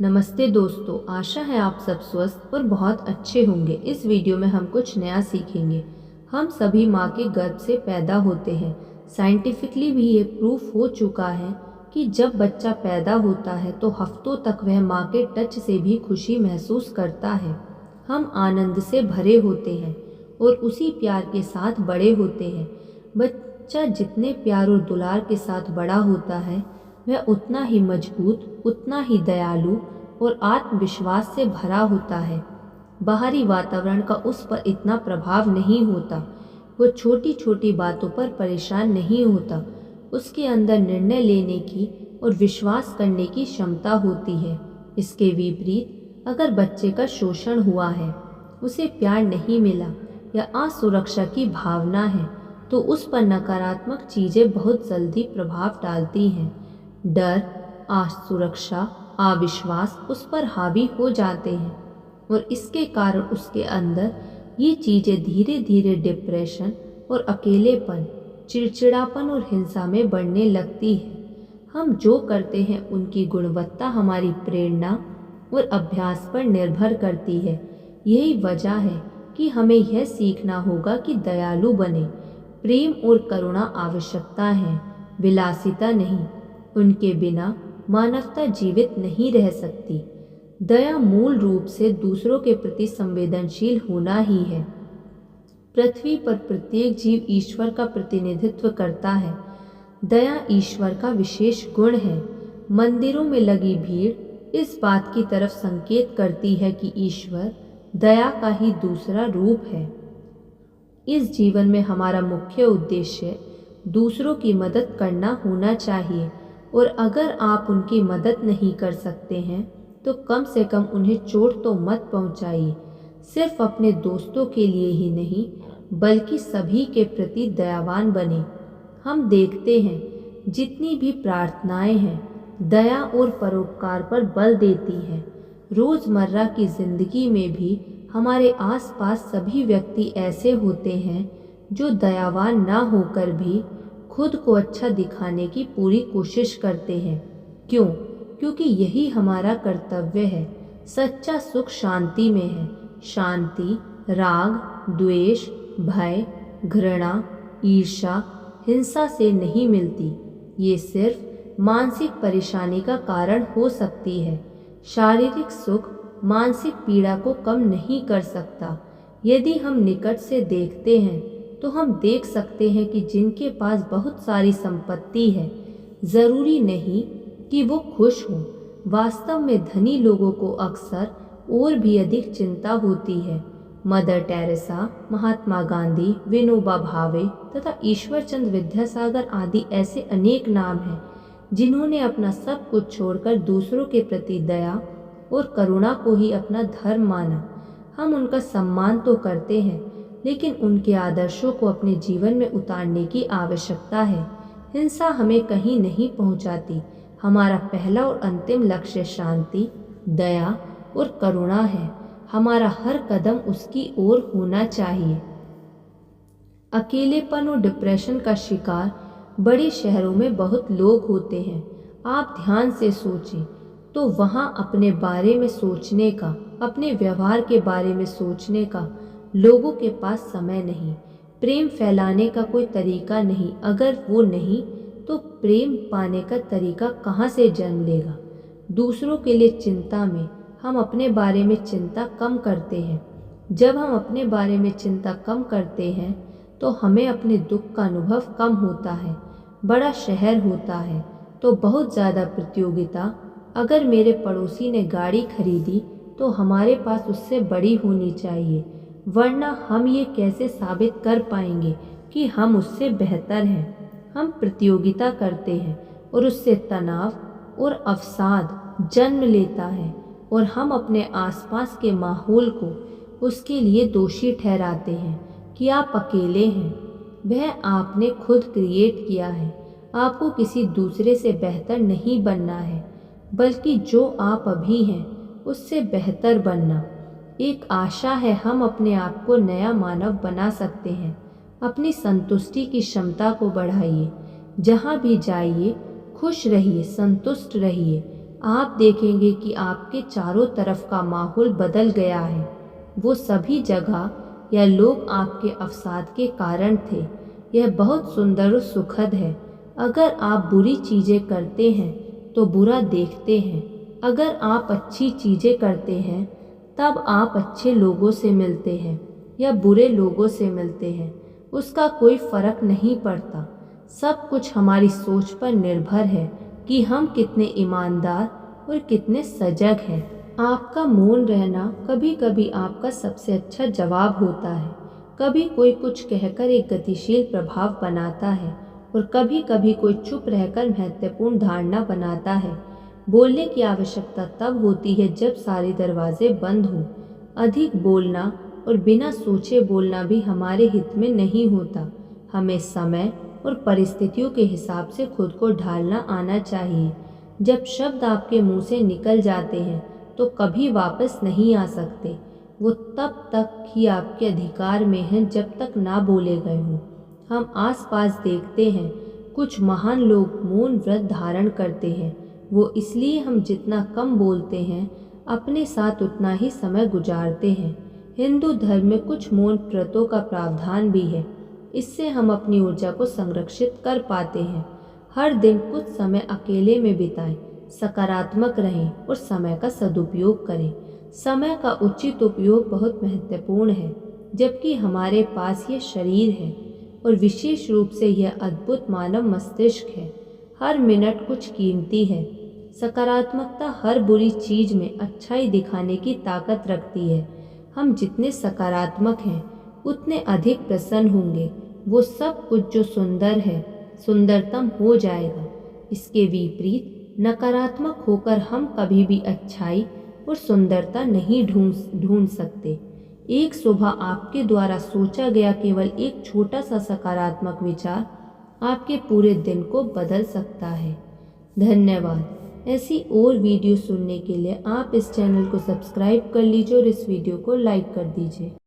नमस्ते दोस्तों, आशा है आप सब स्वस्थ और बहुत अच्छे होंगे। इस वीडियो में हम कुछ नया सीखेंगे। हम सभी माँ के गर्भ से पैदा होते हैं। साइंटिफिकली भी ये प्रूफ हो चुका है कि जब बच्चा पैदा होता है तो हफ्तों तक वह माँ के टच से भी खुशी महसूस करता है। हम आनंद से भरे होते हैं और उसी प्यार के साथ बड़े होते हैं। बच्चा जितने प्यार और दुलार के साथ बड़ा होता है वह उतना ही मजबूत, उतना ही दयालु और आत्मविश्वास से भरा होता है। बाहरी वातावरण का उस पर इतना प्रभाव नहीं होता। वो छोटी छोटी बातों पर परेशान नहीं होता। उसके अंदर निर्णय लेने की और विश्वास करने की क्षमता होती है। इसके विपरीत अगर बच्चे का शोषण हुआ है, उसे प्यार नहीं मिला या असुरक्षा की भावना है, तो उस पर नकारात्मक चीज़ें बहुत जल्दी प्रभाव डालती हैं। डर, असुरक्षा, अविश्वास उस पर हावी हो जाते हैं और इसके कारण उसके अंदर ये चीज़ें धीरे धीरे डिप्रेशन और अकेलेपन, चिड़चिड़ापन और हिंसा में बढ़ने लगती है। हम जो करते हैं उनकी गुणवत्ता हमारी प्रेरणा और अभ्यास पर निर्भर करती है। यही वजह है कि हमें यह सीखना होगा कि दयालु बने। प्रेम और करुणा आवश्यकता है, विलासिता नहीं। उनके बिना मानवता जीवित नहीं रह सकती। दया मूल रूप से दूसरों के प्रति संवेदनशील होना ही है। पृथ्वी पर प्रत्येक जीव ईश्वर का प्रतिनिधित्व करता है। दया ईश्वर का विशेष गुण है। मंदिरों में लगी भीड़ इस बात की तरफ संकेत करती है कि ईश्वर दया का ही दूसरा रूप है। इस जीवन में हमारा मुख्य उद्देश्य दूसरों की मदद करना होना चाहिए, और अगर आप उनकी मदद नहीं कर सकते हैं तो कम से कम उन्हें चोट तो मत पहुंचाइए। सिर्फ अपने दोस्तों के लिए ही नहीं, बल्कि सभी के प्रति दयावान बने। हम देखते हैं जितनी भी प्रार्थनाएं हैं दया और परोपकार पर बल देती हैं। रोज़मर्रा की ज़िंदगी में भी हमारे आसपास सभी व्यक्ति ऐसे होते हैं जो दयावान ना होकर भी खुद को अच्छा दिखाने की पूरी कोशिश करते हैं। क्यों? क्योंकि यही हमारा कर्तव्य है। सच्चा सुख शांति में है। शांति राग, द्वेष, भय, घृणा, ईर्ष्या, हिंसा से नहीं मिलती। ये सिर्फ मानसिक परेशानी का कारण हो सकती है। शारीरिक सुख मानसिक पीड़ा को कम नहीं कर सकता। यदि हम निकट से देखते हैं तो हम देख सकते हैं कि जिनके पास बहुत सारी संपत्ति है, ज़रूरी नहीं कि वो खुश हों। वास्तव में धनी लोगों को अक्सर और भी अधिक चिंता होती है। मदर टेरेसा, महात्मा गांधी, विनोबा भावे तथा ईश्वरचंद्र विद्यासागर आदि ऐसे अनेक नाम हैं जिन्होंने अपना सब कुछ छोड़कर दूसरों के प्रति दया और करुणा को ही अपना धर्म माना। हम उनका सम्मान तो करते हैं, लेकिन उनके आदर्शों को अपने जीवन में उतारने की आवश्यकता है। हिंसा हमें कहीं नहीं पहुंचाती। हमारा पहला और अंतिम लक्ष्य शांति, दया और करुणा है। हमारा हर कदम उसकी ओर होना चाहिए। अकेलेपन और डिप्रेशन का शिकार बड़े शहरों में बहुत लोग होते हैं। आप ध्यान से सोचें तो वहाँ अपने बारे में सोचने का, अपने व्यवहार के बारे में सोचने का लोगों के पास समय नहीं। प्रेम फैलाने का कोई तरीका नहीं। अगर वो नहीं तो प्रेम पाने का तरीका कहाँ से जन्म लेगा? दूसरों के लिए चिंता में हम अपने बारे में चिंता कम करते हैं। जब हम अपने बारे में चिंता कम करते हैं तो हमें अपने दुख का अनुभव कम होता है। बड़ा शहर होता है तो बहुत ज़्यादा प्रतियोगिता। अगर मेरे पड़ोसी ने गाड़ी खरीदी तो हमारे पास उससे बड़ी होनी चाहिए, वरना हम ये कैसे साबित कर पाएंगे कि हम उससे बेहतर हैं? हम प्रतियोगिता करते हैं और उससे तनाव और अवसाद जन्म लेता है, और हम अपने आसपास के माहौल को उसके लिए दोषी ठहराते हैं कि आप अकेले हैं। वह आपने खुद क्रिएट किया है। आपको किसी दूसरे से बेहतर नहीं बनना है, बल्कि जो आप अभी हैं उससे बेहतर बनना। एक आशा है हम अपने आप को नया मानव बना सकते हैं। अपनी संतुष्टि की क्षमता को बढ़ाइए। जहाँ भी जाइए खुश रहिए, संतुष्ट रहिए। आप देखेंगे कि आपके चारों तरफ का माहौल बदल गया है। वो सभी जगह या लोग आपके अवसाद के कारण थे। यह बहुत सुंदर और सुखद है। अगर आप बुरी चीज़ें करते हैं तो बुरा देखते हैं। अगर आप अच्छी चीज़ें करते हैं तब आप अच्छे लोगों से मिलते हैं या बुरे लोगों से मिलते हैं, उसका कोई फर्क नहीं पड़ता। सब कुछ हमारी सोच पर निर्भर है कि हम कितने ईमानदार और कितने सजग हैं। आपका मौन रहना कभी कभी आपका सबसे अच्छा जवाब होता है। कभी कोई कुछ कहकर एक गतिशील प्रभाव बनाता है और कभी कभी कोई चुप रहकर महत्वपूर्ण धारणा बनाता है। बोलने की आवश्यकता तब होती है जब सारे दरवाजे बंद हों। अधिक बोलना और बिना सोचे बोलना भी हमारे हित में नहीं होता। हमें समय और परिस्थितियों के हिसाब से खुद को ढालना आना चाहिए। जब शब्द आपके मुंह से निकल जाते हैं तो कभी वापस नहीं आ सकते। वो तब तक ही आपके अधिकार में हैं जब तक ना बोले गए हों। हम आसपास देखते हैं कुछ महान लोग मौन व्रत धारण करते हैं। वो इसलिए हम जितना कम बोलते हैं अपने साथ उतना ही समय गुजारते हैं। हिंदू धर्म में कुछ मौन व्रतों का प्रावधान भी है। इससे हम अपनी ऊर्जा को संरक्षित कर पाते हैं। हर दिन कुछ समय अकेले में बिताएं, सकारात्मक रहें और समय का सदुपयोग करें। समय का उचित उपयोग बहुत महत्वपूर्ण है, जबकि हमारे पास ये शरीर है और विशेष रूप से यह अद्भुत मानव मस्तिष्क है। हर मिनट कुछ कीमती है। सकारात्मकता हर बुरी चीज में अच्छाई दिखाने की ताकत रखती है। हम जितने सकारात्मक हैं उतने अधिक प्रसन्न होंगे। वो सब कुछ जो सुंदर है सुंदरतम हो जाएगा। इसके विपरीत नकारात्मक होकर हम कभी भी अच्छाई और सुंदरता नहीं ढूंढ सकते। एक सुबह आपके द्वारा सोचा गया केवल एक छोटा सा सकारात्मक विचार आपके पूरे दिन को बदल सकता है। धन्यवाद। ऐसी और वीडियो सुनने के लिए आप इस चैनल को सब्सक्राइब कर लीजिए और इस वीडियो को लाइक कर दीजिए।